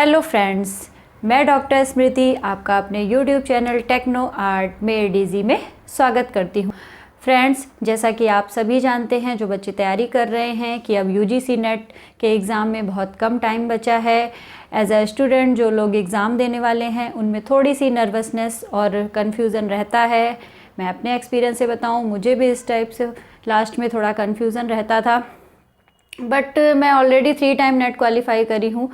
Hello friends, मैं doctor स्मृति आपका अपने यूट्यूब चैनल टेक्नो आर्ट में एडीजी में स्वागत करती हूँ। फ्रेंड्स, जैसा कि आप सभी जानते हैं, जो बच्चे तैयारी कर रहे हैं कि अब यूजीसी नेट के एग्ज़ाम में बहुत कम टाइम बचा है। एज अ स्टूडेंट जो लोग एग्ज़ाम देने वाले हैं उनमें थोड़ी सी नर्वसनेस और कन्फ्यूज़न रहता है। मैं अपने एक्सपीरियंस से बताऊँ, मुझे भी इस टाइप से लास्ट में थोड़ा कन्फ्यूज़न रहता था, बट मैं ऑलरेडी 3 टाइम नेट क्वालिफाई करी हूँ।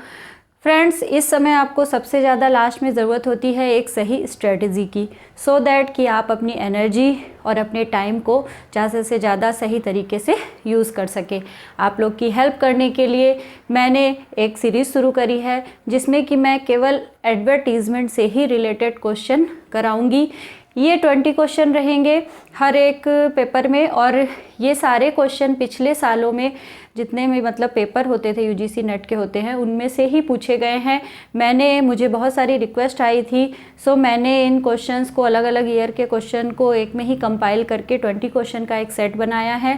फ्रेंड्स, इस समय आपको सबसे ज़्यादा लास्ट में ज़रूरत होती है एक सही स्ट्रेटजी की, सो दैट कि आप अपनी एनर्जी और अपने टाइम को ज़्यादा से ज़्यादा सही तरीके से यूज़ कर सके। आप लोग की हेल्प करने के लिए मैंने एक सीरीज़ शुरू करी है जिसमें कि मैं केवल एडवर्टीज़मेंट से ही रिलेटेड क्वेश्चन कराऊंगी। ये 20 क्वेश्चन रहेंगे हर एक पेपर में, और ये सारे क्वेश्चन पिछले सालों में जितने भी मतलब पेपर होते थे यूजीसी नेट के होते हैं उनमें से ही पूछे गए हैं। मुझे बहुत सारी रिक्वेस्ट आई थी, सो मैंने इन क्वेश्चंस को अलग अलग ईयर के क्वेश्चन को एक में ही कंपाइल करके 20 क्वेश्चन का एक सेट बनाया है।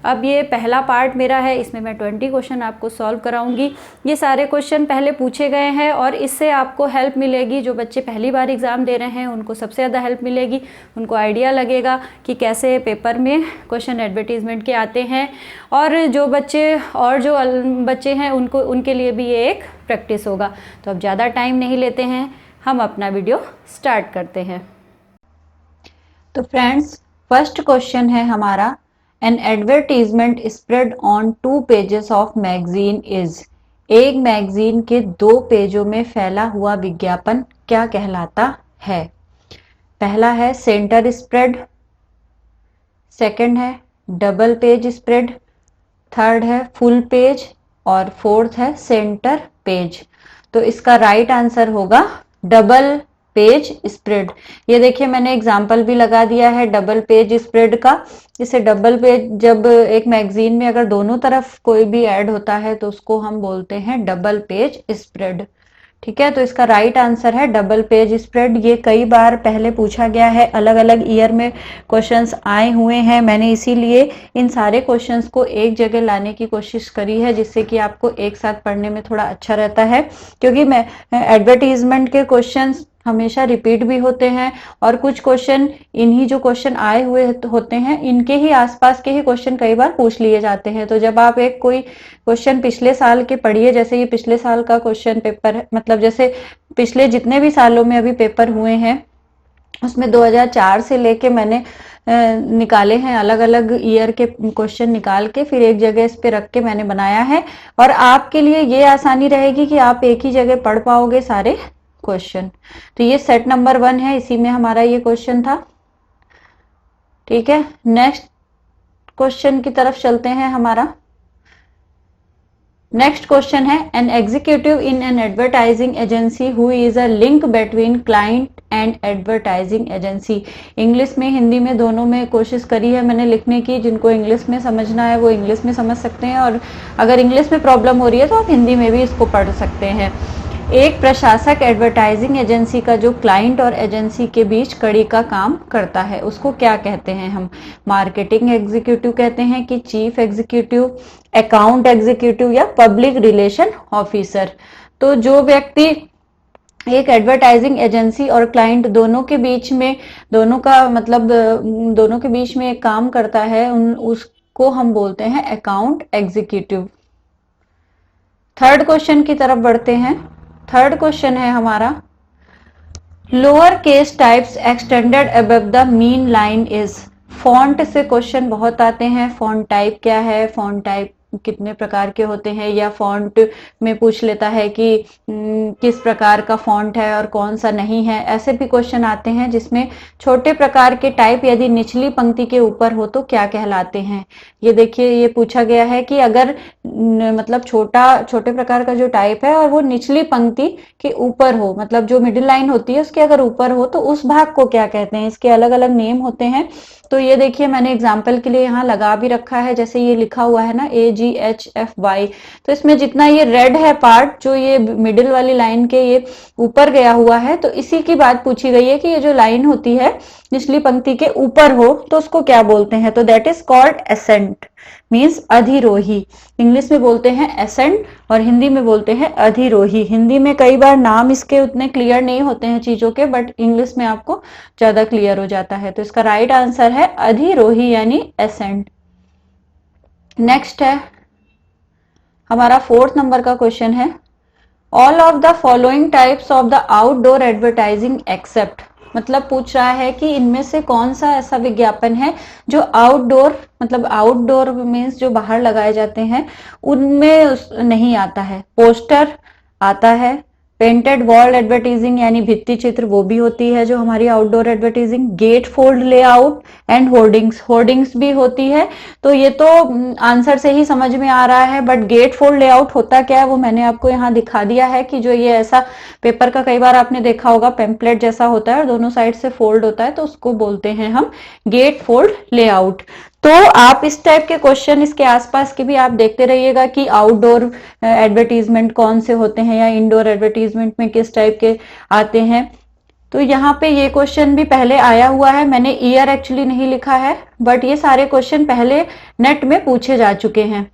अब ये पहला पार्ट मेरा है, इसमें मैं 20 क्वेश्चन आपको सॉल्व कराऊंगी। ये सारे क्वेश्चन पहले पूछे गए हैं और इससे आपको हेल्प मिलेगी। जो बच्चे पहली बार एग्ज़ाम दे रहे हैं उनको सबसे ज़्यादा हेल्प मिलेगी, उनको आइडिया लगेगा कि कैसे पेपर में क्वेश्चन एडवर्टीजमेंट के आते हैं। और जो बच्चे हैं उनके लिए भी ये एक प्रैक्टिस होगा। तो अब ज़्यादा टाइम नहीं लेते हैं, हम अपना वीडियो स्टार्ट करते हैं। तो फ्रेंड्स, फर्स्ट क्वेश्चन है हमारा, N advertisement spread on 2 pages of magazine is. एक मैगजीन के 2 पेजों में फैला हुआ विज्ञापन क्या कहलाता है? पहला है सेंटर स्प्रेड, सेकंड है डबल पेज स्प्रेड, थर्ड है फुल पेज और फोर्थ है सेंटर पेज। तो इसका राइट आंसर होगा डबल पेज स्प्रेड। ये देखिए मैंने एग्जाम्पल भी लगा दिया है डबल पेज स्प्रेड का। जैसे डबल पेज, जब एक मैगजीन में अगर दोनों तरफ कोई भी ऐड होता है तो उसको हम बोलते हैं डबल पेज स्प्रेड। ठीक है, तो इसका राइट आंसर है डबल पेज स्प्रेड। ये कई बार पहले पूछा गया है, अलग अलग ईयर में क्वेश्चंस आए हुए हैं। मैंने इसीलिए इन सारे क्वेश्चंस को एक जगह लाने की कोशिश करी है, जिससे कि आपको एक साथ पढ़ने में थोड़ा अच्छा रहता है। क्योंकि मैं एडवर्टीजमेंट के क्वेश्चंस हमेशा रिपीट भी होते हैं और कुछ क्वेश्चन इन्हीं जो क्वेश्चन आए हुए होते हैं इनके ही आसपास के ही क्वेश्चन कई बार पूछ लिए जाते हैं। तो जब आप एक कोई क्वेश्चन पिछले साल के पढ़िए, जैसे ये पिछले साल का क्वेश्चन पेपर है, मतलब जैसे पिछले जितने भी सालों में अभी पेपर हुए हैं उसमें 2004 से लेके मैंने निकाले हैं, अलग अलग ईयर के क्वेश्चन निकाल के फिर एक जगह इस पे रख के मैंने बनाया है। और आपके लिए ये आसानी रहेगी कि आप एक ही जगह पढ़ पाओगे सारे क्वेश्चन। तो ये सेट नंबर 1 है, इसी में हमारा ये क्वेश्चन था। ठीक है, नेक्स्ट क्वेश्चन की तरफ चलते हैं। हमारा नेक्स्ट क्वेश्चन है, an executive in an advertising agency who is a link between client and advertising agency. English में हिंदी में दोनों में कोशिश करी है मैंने लिखने की। जिनको इंग्लिश में समझना है वो इंग्लिश में समझ सकते हैं, और अगर इंग्लिश में प्रॉब्लम हो रही है तो आप हिंदी में भी इसको पढ़ सकते हैं। एक प्रशासक एडवर्टाइजिंग एजेंसी का जो क्लाइंट और एजेंसी के बीच कड़ी का काम करता है उसको क्या कहते हैं हम? मार्केटिंग एग्जीक्यूटिव कहते हैं कि चीफ एग्जीक्यूटिव, अकाउंट एग्जीक्यूटिव या पब्लिक रिलेशन ऑफिसर। तो जो व्यक्ति एक एडवर्टाइजिंग एजेंसी और क्लाइंट दोनों के बीच में दोनों के बीच में एक काम करता है उसको हम बोलते हैं अकाउंट एग्जीक्यूटिव। थर्ड क्वेश्चन की तरफ बढ़ते हैं। थर्ड क्वेश्चन है हमारा, lower case types extended above the mean line is. Font से क्वेश्चन बहुत आते हैं। फॉन्ट टाइप क्या है, फॉन्ट टाइप कितने प्रकार के होते हैं, या फॉन्ट में पूछ लेता है कि किस प्रकार का फॉन्ट है और कौन सा नहीं है। ऐसे भी क्वेश्चन आते हैं जिसमें छोटे प्रकार के टाइप यदि निचली पंक्ति के ऊपर हो तो क्या कहलाते हैं। ये देखिए, ये पूछा गया है कि अगर मतलब छोटे प्रकार का जो टाइप है और वो निचली पंक्ति के ऊपर हो, मतलब जो मिडिल लाइन होती है उसके अगर ऊपर हो तो उस भाग को क्या कहते हैं। इसके अलग अलग नेम होते हैं। तो ये देखिए मैंने एग्जाम्पल के लिए यहाँ लगा भी रखा है। जैसे ये लिखा हुआ है ना, AG KGHFY। तो इसमें जितना ये रेड है पार्ट, जो ये मिडिल वाली लाइन के ये ऊपर गया हुआ है, तो इसी की बात पूछी गई है कि ये जो लाइन होती है निचली पंक्ति के ऊपर हो तो उसको क्या बोलते हैं। तो that is called ascent, means अधिरोही। इंग्लिश में बोलते हैं एसेंट और हिंदी में बोलते हैं अधिरोही। हिंदी में कई बार नाम इसके उतने क्लियर नहीं होते हैं चीजों के, बट इंग्लिश में आपको ज्यादा क्लियर हो जाता है। तो इसका राइट आंसर है अधिरोही यानी एसेंट। नेक्स्ट है हमारा 4th नंबर का क्वेश्चन है, all of the following types of the outdoor advertising except. मतलब पूछ रहा है कि इनमें से कौन सा ऐसा विज्ञापन है जो आउटडोर, मतलब आउटडोर मीन्स जो बाहर लगाए जाते हैं, उनमें नहीं आता है। पोस्टर आता है, पेंटेड वॉल एडवर्टाइजिंग यानी भित्ति चित्र वो भी होती है जो हमारी outdoor advertising, gate fold layout and hoardings, hoardings भी होती है। तो ये तो आंसर से ही समझ में आ रहा है, बट गेट फोल्ड लेआउट होता क्या है वो मैंने आपको यहाँ दिखा दिया है कि जो ये ऐसा पेपर का कई बार आपने देखा होगा पेम्पलेट जैसा होता है और दोनों साइड से फोल्ड होता है, तो उसको बोलते हैं हम गेट फोल्ड लेआउट। तो आप इस टाइप के क्वेश्चन इसके आसपास के भी आप देखते रहिएगा कि आउटडोर एडवर्टीजमेंट कौन से होते हैं या इंडोर एडवर्टीजमेंट में किस टाइप के आते हैं। तो यहाँ पे ये क्वेश्चन भी पहले आया हुआ है, मैंने ईयर एक्चुअली नहीं लिखा है, बट ये सारे क्वेश्चन पहले नेट में पूछे जा चुके हैं।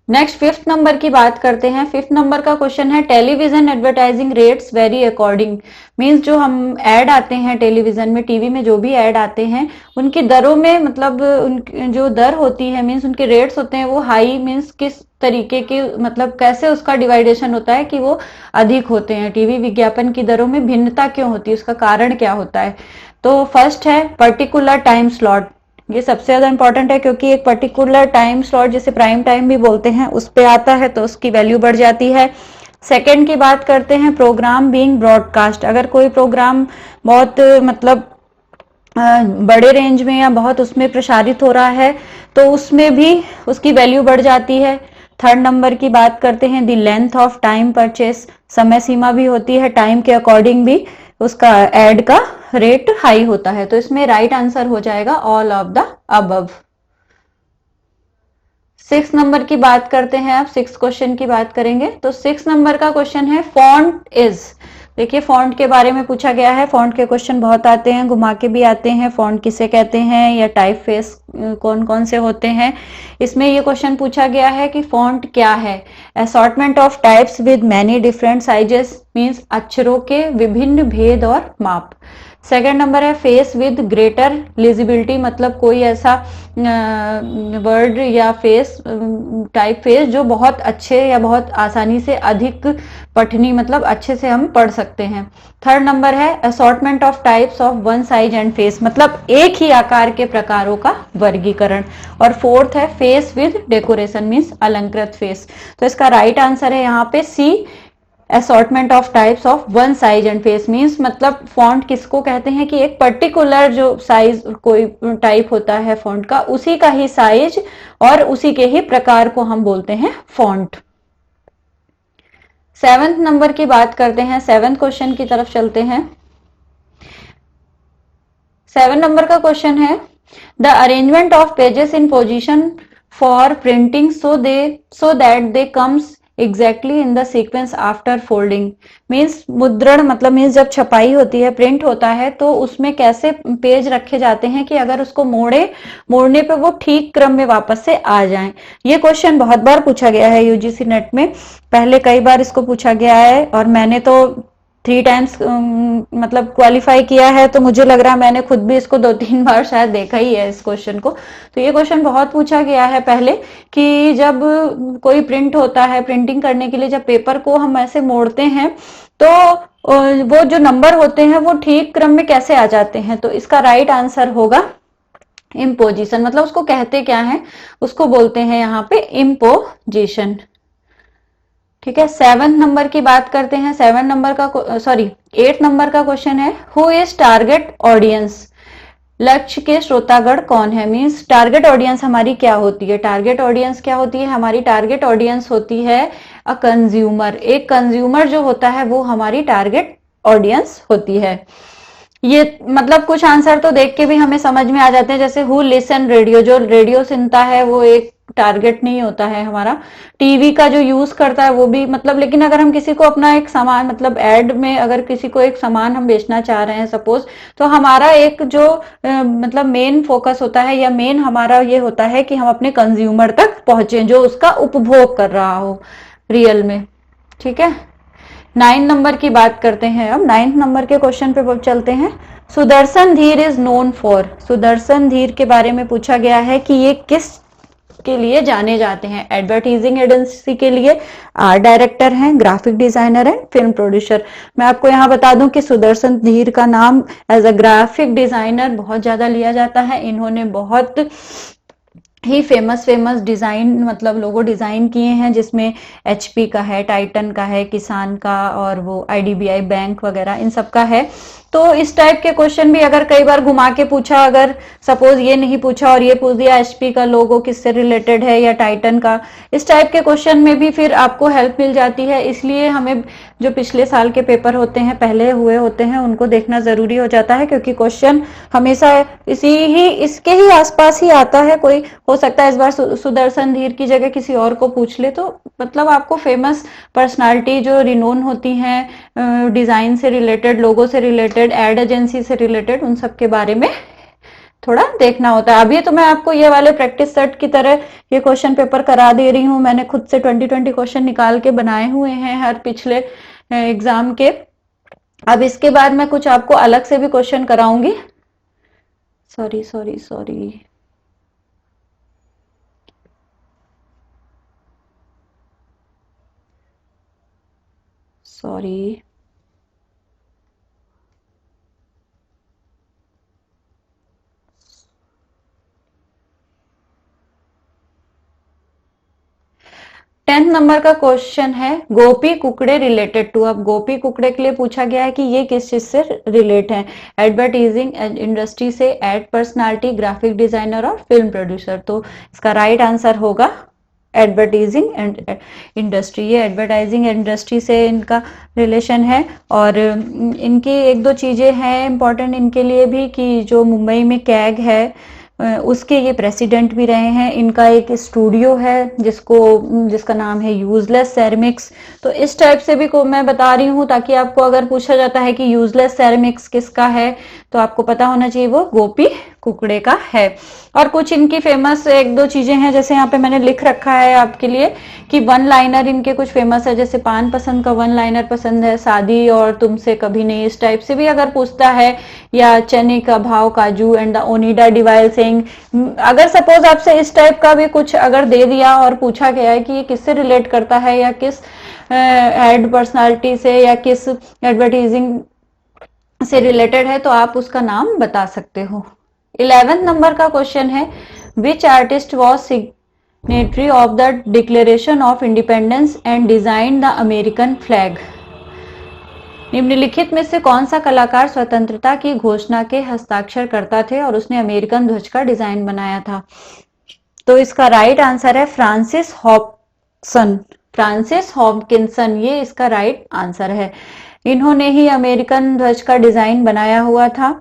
नेक्स्ट 5th नंबर की बात करते हैं। 5th नंबर का क्वेश्चन है, television advertising rates very according. Means जो हम ऐड आते हैं टेलीविजन में, टीवी में जो भी ऐड आते हैं, उनकी दरों में मतलब उन जो दर होती है मींस उनके रेट्स होते हैं वो हाई, मींस किस तरीके की, मतलब कैसे उसका डिवाइडेशन होता है कि वो अधिक होते हैं। टीवी विज्ञापन की दरों में भिन्नता क्यों होती है, उसका कारण क्या होता है। तो फर्स्ट है पर्टिकुलर टाइम स्लॉट, ये सबसे ज्यादा इंपॉर्टेंट है क्योंकि एक पर्टिकुलर टाइम स्लॉट जिसे प्राइम टाइम भी बोलते हैं उस पे आता है तो उसकी वैल्यू बढ़ जाती है। सेकंड की बात करते हैं प्रोग्राम बीइंग ब्रॉडकास्ट। अगर कोई प्रोग्राम बहुत मतलब बड़े रेंज में या बहुत उसमें प्रसारित हो रहा है तो उसमें भी उसकी वैल्यू बढ़ जाती है। थर्ड नंबर की बात करते हैं the length of time purchase, समय सीमा भी होती है, टाइम के अकॉर्डिंग भी उसका एड का रेट हाई होता है। तो इसमें राइट आंसर हो जाएगा all of the above. 6 number की बात करते हैं, आप 6 क्वेश्चन की बात करेंगे। तो 6 नंबर का क्वेश्चन है फॉन्ट इज। देखिए फॉन्ट के बारे में पूछा गया है। फॉन्ट के क्वेश्चन बहुत आते हैं, घुमा के भी आते हैं, फॉन्ट किसे कहते हैं या टाइप फेस कौन कौन से होते हैं। इसमें ये क्वेश्चन पूछा गया है कि फॉन्ट क्या है। Assortment of types with many different sizes, means अक्षरों के विभिन्न भेद और माप। सेकेंड नंबर है फेस विद ग्रेटर लिजिबिलिटी, मतलब कोई ऐसा वर्ड या फेस टाइप फेस जो बहुत अच्छे या बहुत आसानी से अधिक पठनी, मतलब अच्छे से हम पढ़ सकते हैं। थर्ड नंबर है assortment of types of one size and face, मतलब एक ही आकार के प्रकारों का वर्गीकरण। और फोर्थ है फेस विद डेकोरेशन, मीन्स अलंकृत फेस। तो इसका राइट आंसर है यहाँ पे C, assortment of types of one size and face. Means मतलब फॉन्ट किसको कहते हैं कि एक पर्टिकुलर जो साइज कोई टाइप होता है फॉन्ट का, उसी का ही साइज और उसी के ही प्रकार को हम बोलते हैं फॉन्ट। 7th नंबर की बात करते हैं, 7th क्वेश्चन की तरफ चलते हैं। 7 नंबर का क्वेश्चन है the arrangement of pages in position for printing so that they comes exactly in the sequence after folding. Means मुद्रण, मतलब मीन्स जब छपाई होती है, प्रिंट होता है, तो उसमें कैसे पेज रखे जाते हैं कि अगर उसको मोड़ने पे वो ठीक क्रम में वापस से आ जाएं। ये क्वेश्चन बहुत बार पूछा गया है यूजीसी नेट में, पहले कई बार इसको पूछा गया है और मैंने तो 3 टाइम्स मतलब क्वालिफाई किया है, तो मुझे लग रहा है मैंने खुद भी इसको 2-3 बार शायद देखा ही है इस क्वेश्चन को। तो ये क्वेश्चन बहुत पूछा गया है पहले कि जब कोई प्रिंट होता है, प्रिंटिंग करने के लिए जब पेपर को हम ऐसे मोड़ते हैं तो वो जो नंबर होते हैं वो ठीक क्रम में कैसे आ जाते हैं। तो इसका राइट आंसर होगा इम्पोजिशन। मतलब उसको कहते क्या है, उसको बोलते हैं यहाँ पे इम्पोजिशन। ठीक है, 7 नंबर की बात करते हैं। 8 नंबर का क्वेश्चन है हु इज टारगेट ऑडियंस। लक्ष्य के श्रोतागण कौन है। मीन्स टारगेट ऑडियंस हमारी क्या होती है। टारगेट ऑडियंस क्या होती है, हमारी टारगेट ऑडियंस होती है अ कंज्यूमर। एक कंज्यूमर जो होता है वो हमारी टारगेट ऑडियंस होती है। ये मतलब कुछ आंसर तो देख के भी हमें समझ में आ जाते हैं, जैसे हु लिसन रेडियो, जो रेडियो सुनता है वो एक टारगेट नहीं होता है हमारा। टीवी का जो यूज करता है वो भी मतलब, लेकिन अगर हम किसी को अपना एक सामान मतलब एड में अगर किसी को एक सामान हम बेचना चाह रहे हैं सपोज, तो हमारा एक जो मतलब मेन फोकस होता है या मेन हमारा ये होता है कि हम अपने कंज्यूमर तक पहुंचे जो उसका उपभोग कर रहा हो रियल में। ठीक है, 9 नंबर की बात करते हैं। अब 9 नंबर के क्वेश्चन पे चलते हैं। सुदर्शन धीर इज नोन फॉर, सुदर्शन धीर के बारे में पूछा गया है कि ये किस के लिए जाने जाते हैं। एडवर्टाइजिंग एजेंसी के लिए, आर्ट डायरेक्टर हैं, ग्राफिक डिजाइनर हैं, फिल्म प्रोड्यूसर। मैं आपको यहाँ बता दूं कि सुदर्शन धीर का नाम एज अ ग्राफिक डिजाइनर बहुत ज्यादा लिया जाता है। इन्होंने बहुत ही फेमस फेमस डिजाइन मतलब लोगो डिजाइन किए हैं, जिसमें एचपी का है, टाइटन का है, किसान का, और वो आईडीबीआई बैंक वगैरह इन सब का है। तो इस टाइप के क्वेश्चन भी अगर कई बार घुमा के पूछा, अगर सपोज ये नहीं पूछा और ये पूछ दिया एचपी का लोगो किससे रिलेटेड है या टाइटन का, इस टाइप के क्वेश्चन में भी फिर आपको हेल्प मिल जाती है। इसलिए हमें जो पिछले साल के पेपर होते हैं, पहले हुए होते हैं, उनको देखना जरूरी हो जाता है, क्योंकि क्वेश्चन हमेशा इसके ही आसपास ही आता है। कोई हो सकता है इस बार सुदर्शन धीर की जगह किसी और को पूछ ले, तो मतलब आपको फेमस पर्सनालिटी जो रिनोन होती हैं डिजाइन से रिलेटेड, लोगो से रिलेटेड, एड एजेंसी से रिलेटेड, उन सब के बारे में थोड़ा देखना होता है। अभी तो मैं आपको ये वाले प्रैक्टिस सेट की तरह ये क्वेश्चन पेपर करा दे रही हूँ। मैंने खुद से 2020 क्वेश्चन निकाल के बनाए हुए हैं हर पिछले एग्जाम के। अब इसके बाद मैं कुछ आपको अलग से भी क्वेश्चन कराऊंगी। Sorry sorry sorry, sorry. 10 number का क्वेश्चन है गोपी कुकड़े रिलेटेड टू। अब गोपी कुकड़े के लिए पूछा गया है कि ये किस चीज से रिलेट है। एडवर्टाइजिंग इंडस्ट्री से, एड पर्सनालिटी, ग्राफिक डिजाइनर और फिल्म प्रोड्यूसर। तो इसका राइट आंसर होगा एडवर्टाइजिंग इंडस्ट्री। ये एडवर्टाइजिंग इंडस्ट्री से इनका रिलेशन है। और इनकी एक दो चीजें हैं इंपॉर्टेंट इनके लिए भी, कि जो मुंबई में कैग है उसके ये प्रेसिडेंट भी रहे हैं। इनका एक स्टूडियो है जिसका नाम है यूजलेस सेरेमिक्स। तो इस टाइप से भी को मैं बता रही हूँ, ताकि आपको अगर पूछा जाता है कि यूजलेस सेरेमिक्स किसका है, तो आपको पता होना चाहिए वो गोपी कुकड़े का है। और कुछ इनकी फेमस एक दो चीजें हैं, जैसे यहाँ पे मैंने लिख रखा है आपके लिए कि वन लाइनर इनके कुछ फेमस है, जैसे पान पसंद का वन लाइनर पसंद है, शादी और तुमसे कभी नहीं, इस टाइप से भी अगर पूछता है, या चने का भाव काजू एंड द ओनिडा डिवाइल सिंह। अगर सपोज आपसे इस टाइप का भी कुछ अगर दे दिया और पूछा गया है कि ये किससे रिलेट करता है, या किस एड पर्सनालिटी से या किस एडवर्टाइजिंग से रिलेटेड है, तो आप उसका नाम बता सकते हो। 11 नंबर का क्वेश्चन है which artist was signatory of the declaration of independence and design the American flag. निम्नलिखित में से कौन सा कलाकार स्वतंत्रता की घोषणा के हस्ताक्षर करता थे और उसने अमेरिकन ध्वज का डिजाइन बनाया था। तो इसका राइट आंसर है फ्रांसिस हॉपकिंसन। फ्रांसिस हॉपकिंसन, ये इसका राइट आंसर है। इन्होंने ही अमेरिकन ध्वज का डिजाइन बनाया हुआ था।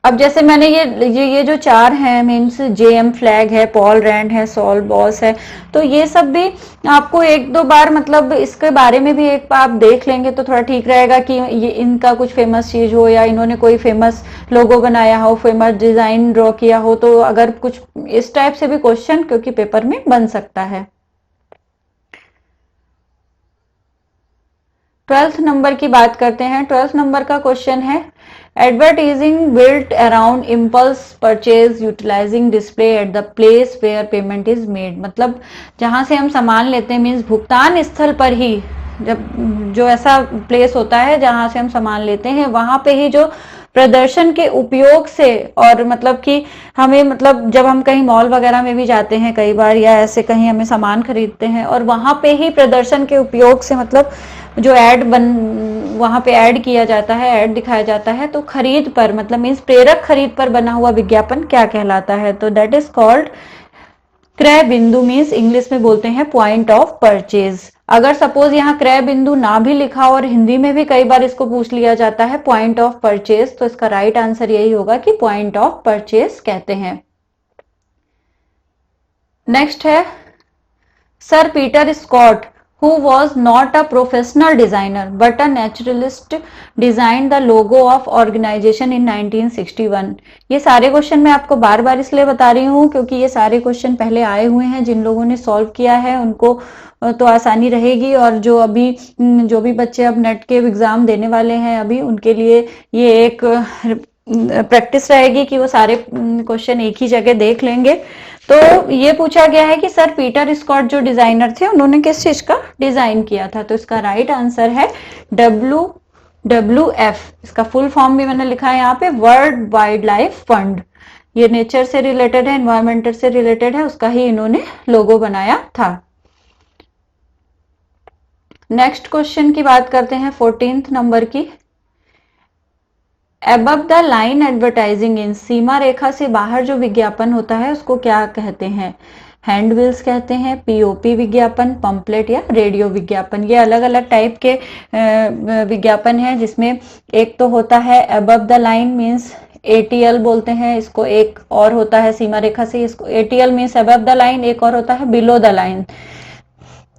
अब जैसे मैंने ये जो चार हैं मीन्स जेएम फ्लैग है, पॉल रैंड है, सॉल बॉस है, तो ये सब भी आपको एक दो बार मतलब इसके बारे में भी एक आप देख लेंगे तो थोड़ा ठीक रहेगा कि ये इनका कुछ फेमस चीज हो, या इन्होंने कोई फेमस लोगो बनाया हो, फेमस डिजाइन ड्रॉ किया हो, तो अगर कुछ इस टाइप से भी क्वेश्चन क्योंकि पेपर में बन सकता है। 12th नंबर की बात करते हैं। 12th नंबर का क्वेश्चन है advertising built around impulse purchase utilizing display at the place where payment is made. मतलब जहां से हम सामान लेते हैं मीन्स भुगतान स्थल पर ही, जब जो ऐसा प्लेस होता है जहां से हम सामान लेते हैं वहां पे ही जो प्रदर्शन के उपयोग से, और मतलब कि हमें मतलब जब हम कहीं मॉल वगैरह में भी जाते हैं कई बार, या ऐसे कहीं हमें सामान खरीदते हैं और वहां पे ही प्रदर्शन के उपयोग से मतलब जो वहां पे ऐड किया जाता है, ऐड दिखाया जाता है, तो खरीद पर मतलब मीन्स प्रेरक खरीद पर बना हुआ विज्ञापन क्या कहलाता है। तो दैट इज कॉल्ड क्रय बिंदु, मीन्स इंग्लिश में बोलते हैं पॉइंट ऑफ परचेज। अगर सपोज यहाँ क्रय बिंदु ना भी लिखा और हिंदी में भी कई बार इसको पूछ लिया जाता है पॉइंट ऑफ परचेज, तो इसका राइट आंसर यही होगा कि पॉइंट ऑफ परचेज कहते हैं। नेक्स्ट है sir Peter Scott who was not a professional designer but a naturalist designed the logo of organization in 1961। ये सारे क्वेश्चन मैं आपको बार बार इसलिए बता रही हूँ क्योंकि ये सारे क्वेश्चन पहले आए हुए हैं, जिन लोगों ने सॉल्व किया है उनको तो आसानी रहेगी, और जो भी बच्चे अब नेट के एग्जाम देने वाले हैं अभी, उनके लिए ये एक प्रैक्टिस रहेगी कि वो सारे क्वेश्चन एक ही जगह देख लेंगे। तो ये पूछा गया है कि सर पीटर स्कॉट जो डिजाइनर थे उन्होंने किस चीज का डिजाइन किया था, तो इसका राइट आंसर है WWF। इसका फुल फॉर्म भी मैंने लिखा है यहाँ पे, वर्ल्ड वाइल्ड लाइफ फंड। ये नेचर से रिलेटेड है, एनवायरमेंटल से रिलेटेड है, उसका ही इन्होंने लोगो बनाया था। नेक्स्ट क्वेश्चन की बात करते हैं 14th नंबर की। Above the line advertising in, सीमा रेखा से बाहर जो विज्ञापन होता है उसको क्या कहते हैं? हैंडबिल्स कहते हैं, पीओपी विज्ञापन, पंपलेट या रेडियो विज्ञापन। ये अलग अलग टाइप के विज्ञापन है, जिसमें एक तो होता है above the line means ATL बोलते हैं इसको, एक और होता है सीमा रेखा से, इसको ATL means above the line, एक और होता है बिलो द लाइन।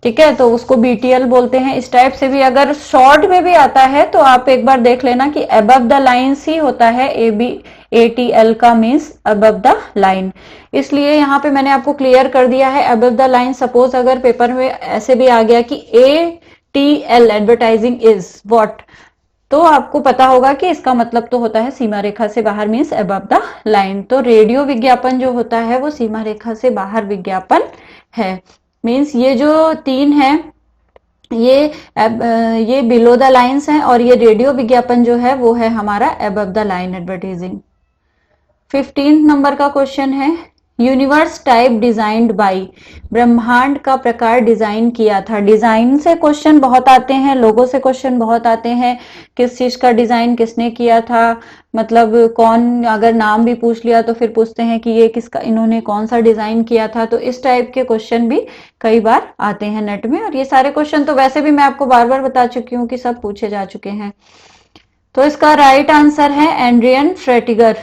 ठीक है, तो उसको BTL बोलते हैं। इस टाइप से भी अगर शॉर्ट में भी आता है तो आप एक बार देख लेना कि अबव द लाइन्स ही होता है, ATL का मीन्स अबव द लाइन। इसलिए यहाँ पे मैंने आपको क्लियर कर दिया है अबव द लाइन। सपोज अगर पेपर में ऐसे भी आ गया कि ATL एडवर्टाइजिंग इज व्हाट, तो आपको पता होगा कि इसका मतलब तो होता है सीमा रेखा से बाहर मीन्स अबव द लाइन। तो रेडियो विज्ञापन जो होता है वो सीमा रेखा से बाहर विज्ञापन है। मीन्स ये जो तीन है ये बिलो द लाइन्स हैं, और ये रेडियो विज्ञापन जो है वो है हमारा above the line advertising. 15 number का क्वेश्चन है यूनिवर्स टाइप डिजाइंड बाय, ब्रह्मांड का प्रकार डिजाइन किया था। डिजाइन से क्वेश्चन बहुत आते हैं, लोगों से क्वेश्चन बहुत आते हैं, किस चीज का डिजाइन किसने किया था, मतलब कौन, अगर नाम भी पूछ लिया तो फिर पूछते हैं कि ये किसका, इन्होंने कौन सा डिजाइन किया था। तो इस टाइप के क्वेश्चन भी कई बार आते हैं नेट में, और ये सारे क्वेश्चन तो वैसे भी मैं आपको बार बार बता चुकी हूँ कि सब पूछे जा चुके हैं। तो इसका राइट आंसर है एंड्रियन फ्रेटिगर,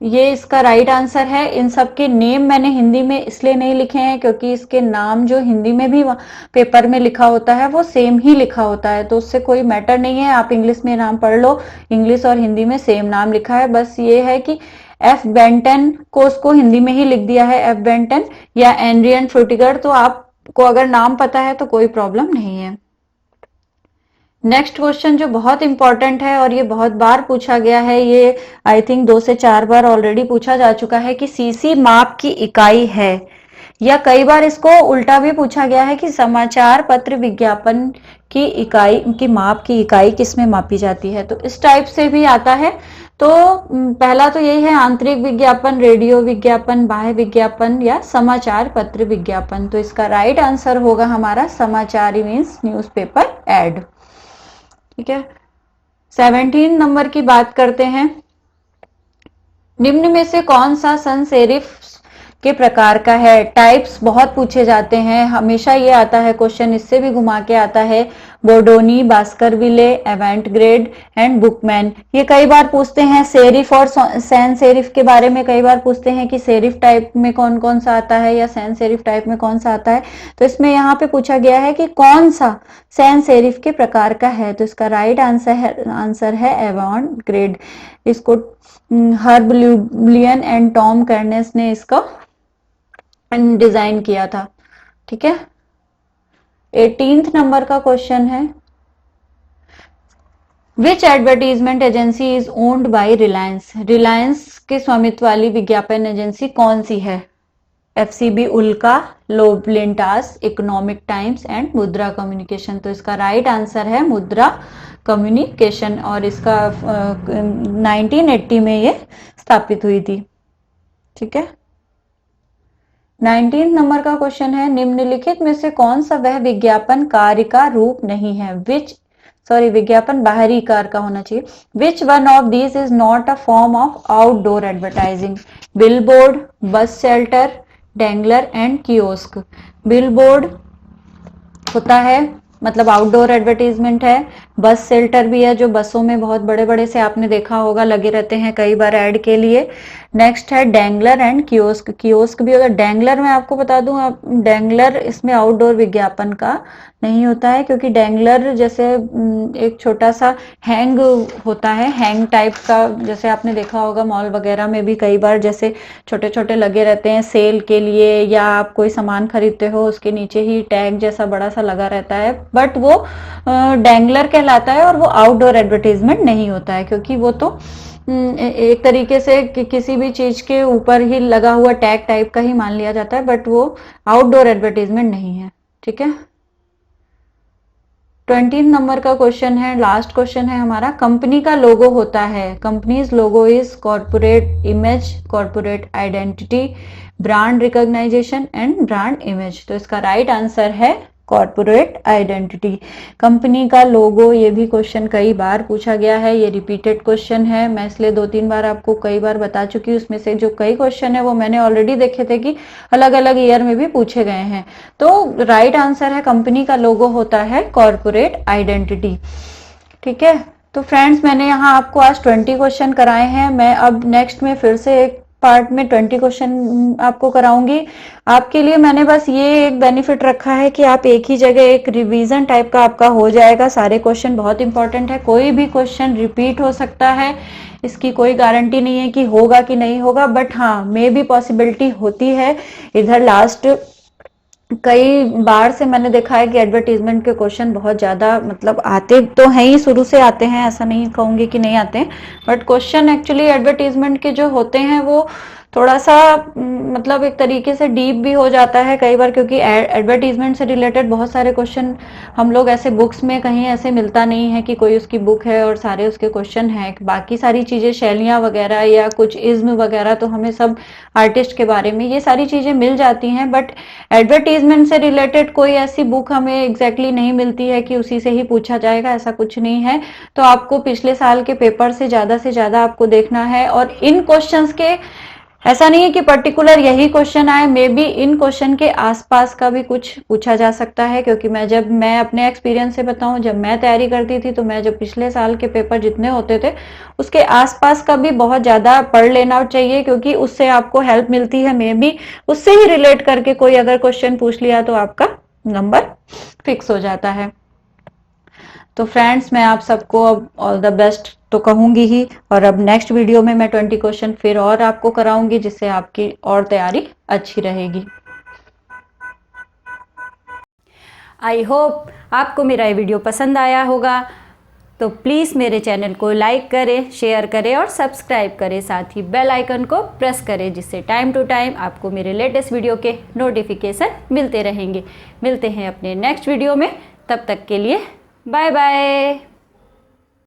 ये इसका राइट आंसर है। इन सब के नेम मैंने हिंदी में इसलिए नहीं लिखे हैं क्योंकि इसके नाम जो हिंदी में भी पेपर में लिखा होता है वो सेम ही लिखा होता है, तो उससे कोई मैटर नहीं है। आप इंग्लिश में नाम पढ़ लो, इंग्लिश और हिंदी में सेम नाम लिखा है, बस ये है कि F बेंटन को उसको हिंदी में ही लिख दिया है F बेंटन या एंड्रियन फ्रेटिगर। तो आपको अगर नाम पता है तो कोई प्रॉब्लम नहीं है। नेक्स्ट क्वेश्चन जो बहुत इंपॉर्टेंट है और ये बहुत बार पूछा गया है, ये आई थिंक 2 से 4 बार ऑलरेडी पूछा जा चुका है कि सीसी माप की इकाई है, या कई बार इसको उल्टा भी पूछा गया है कि समाचार पत्र विज्ञापन की इकाई की माप की इकाई किसमें मापी जाती है। तो इस टाइप से भी आता है। तो पहला तो यही है आंतरिक विज्ञापन, रेडियो विज्ञापन, बाह्य विज्ञापन या समाचार पत्र विज्ञापन। तो इसका राइट आंसर होगा हमारा समाचार मीन्स न्यूज़पेपर एड। ठीक है, 17 नंबर की बात करते हैं। निम्न में से कौन सा sans serif के प्रकार का है? टाइप्स बहुत पूछे जाते हैं, हमेशा ये आता है क्वेश्चन, इससे भी घुमा के आता है। बोर्डोनी, बास्करविले, एवेंटग्रेड एंड बुकमैन, ये कई बार पूछते हैं। सेरिफ और सैन सेरिफ के बारे में कई बार पूछते हैं कि सेरिफ टाइप में कौन कौन सा आता है या सैन सेरिफ टाइप में कौन सा आता है। तो इसमें यहाँ पे पूछा गया है कि कौन सा सैन सेरिफ के प्रकार का है, तो इसका राइट आंसर है एवेंटग्रेड। इसको हर्ब ल्यूलियन एंड टॉम कर्नेस ने इसका डिजाइन किया था। ठीक है, 18th नंबर का क्वेश्चन है which advertisement agency is owned by Reliance, Reliance के स्वामित्व वाली विज्ञापन एजेंसी कौन सी है? FCB उल्का, लोबलिंटास, इकोनॉमिक टाइम्स एंड मुद्रा कम्युनिकेशन। तो इसका राइट आंसर है मुद्रा कम्युनिकेशन, और इसका 1980 में ये स्थापित हुई थी। ठीक है, 19 नंबर का क्वेश्चन है निम्नलिखित में से कौन सा वह विज्ञापन कार्य का रूप नहीं है? विज्ञापन बाहरी कार का होना चाहिए। Which one of these is not a form of outdoor advertising? Billboard, bus shelter, dangler and kiosk. Billboard होता है मतलब आउटडोर एडवर्टीजमेंट है। बस शेल्टर भी है, जो बसों में बहुत बड़े बड़े से आपने देखा होगा लगे रहते हैं कई बार ऐड के लिए। नेक्स्ट है डेंगलर एंड कियोस्क। कियोस्क भी होगा। डेंगलर मैं आपको बता दूं, आप डेंगलर इसमें आउटडोर विज्ञापन का नहीं होता है, क्योंकि डेंगलर जैसे एक छोटा सा हैंग होता है, हैंग टाइप का, जैसे आपने देखा होगा मॉल वगैरह में भी कई बार जैसे छोटे छोटे लगे रहते हैं सेल के लिए, या आप कोई सामान खरीदते हो उसके नीचे ही टैग जैसा बड़ा सा लगा रहता है, बट वो डेंगलर कहलाता है और वो आउटडोर एडवर्टीजमेंट नहीं होता है, क्योंकि वो तो एक तरीके से किसी भी चीज के ऊपर ही लगा हुआ टैग टाइप का ही मान लिया जाता है, बट वो आउटडोर एडवर्टीजमेंट नहीं है। ठीक है। 20 नंबर का क्वेश्चन है, लास्ट क्वेश्चन है हमारा। कंपनी का लोगो होता है, companies logo is corporate image, corporate identity, brand recognization and brand image. तो इसका राइट आंसर है कॉर्पोरेट आइडेंटिटी। कंपनी का लोगो, ये भी क्वेश्चन कई बार पूछा गया है, ये रिपीटेड क्वेश्चन है, मैं इसलिए 2-3 बार आपको कई बार बता चुकी हूँ। उसमें से जो कई क्वेश्चन है वो मैंने ऑलरेडी देखे थे कि अलग अलग ईयर में भी पूछे गए हैं। तो राइट आंसर है कंपनी का लोगो होता है कॉर्पोरेट आइडेंटिटी। ठीक है। तो फ्रेंड्स, मैंने यहाँ आपको आज 20 क्वेश्चन कराए हैं। मैं अब नेक्स्ट में फिर से एक पार्ट में 20 क्वेश्चन आपको कराऊंगी। आपके लिए मैंने बस ये एक बेनिफिट रखा है कि आप एक ही जगह एक रिवीजन टाइप का आपका हो जाएगा। सारे क्वेश्चन बहुत इंपॉर्टेंट है, कोई भी क्वेश्चन रिपीट हो सकता है, इसकी कोई गारंटी नहीं है कि होगा कि नहीं होगा, बट हाँ मे भी पॉसिबिलिटी होती है। इधर लास्ट कई बार से मैंने देखा है कि एडवर्टीजमेंट के क्वेश्चन बहुत ज्यादा मतलब आते तो हैं ही, शुरू से आते हैं, ऐसा नहीं कहूंगी कि नहीं आते हैं, बट क्वेश्चन एक्चुअली एडवर्टीजमेंट के जो होते हैं वो थोड़ा सा मतलब एक तरीके से डीप भी हो जाता है कई बार, क्योंकि एडवर्टीजमेंट से रिलेटेड बहुत सारे क्वेश्चन हम लोग ऐसे बुक्स में कहीं ऐसे मिलता नहीं है कि कोई उसकी बुक है और सारे उसके क्वेश्चन हैं। बाकी सारी चीजें शैलियां वगैरह या कुछ इज्म वगैरह तो हमें सब आर्टिस्ट के बारे में ये सारी चीजें मिल जाती हैं, बट एडवर्टीजमेंट से रिलेटेड कोई ऐसी बुक हमें एग्जैक्टली नहीं मिलती है कि उसी से ही पूछा जाएगा, ऐसा कुछ नहीं है। तो आपको पिछले साल के पेपर से ज्यादा आपको देखना है, और इन क्वेश्चंस के ऐसा नहीं है कि पर्टिकुलर यही क्वेश्चन आए, मे बी इन क्वेश्चन के आसपास का भी कुछ पूछा जा सकता है, क्योंकि मैं अपने एक्सपीरियंस से बताऊं, जब मैं तैयारी करती थी तो मैं जब पिछले साल के पेपर जितने होते थे उसके आसपास का भी बहुत ज्यादा पढ़ लेना चाहिए, क्योंकि उससे आपको हेल्प मिलती है। मे बी उससे ही रिलेट करके कोई अगर क्वेश्चन पूछ लिया तो आपका नंबर फिक्स हो जाता है। तो फ्रेंड्स, मैं आप सबको अब ऑल द बेस्ट तो कहूंगी ही, और अब नेक्स्ट वीडियो में मैं 20 क्वेश्चन फिर और आपको कराऊंगी, जिससे आपकी और तैयारी अच्छी रहेगी। आई होप आपको मेरा ये वीडियो पसंद आया होगा, तो प्लीज़ मेरे चैनल को लाइक करें, शेयर करें और सब्सक्राइब करें, साथ ही बेल आइकन को प्रेस करें, जिससे टाइम टू टाइम आपको मेरे लेटेस्ट वीडियो के नोटिफिकेशन मिलते रहेंगे। मिलते हैं अपने नेक्स्ट वीडियो में, तब तक के लिए बाय बाय।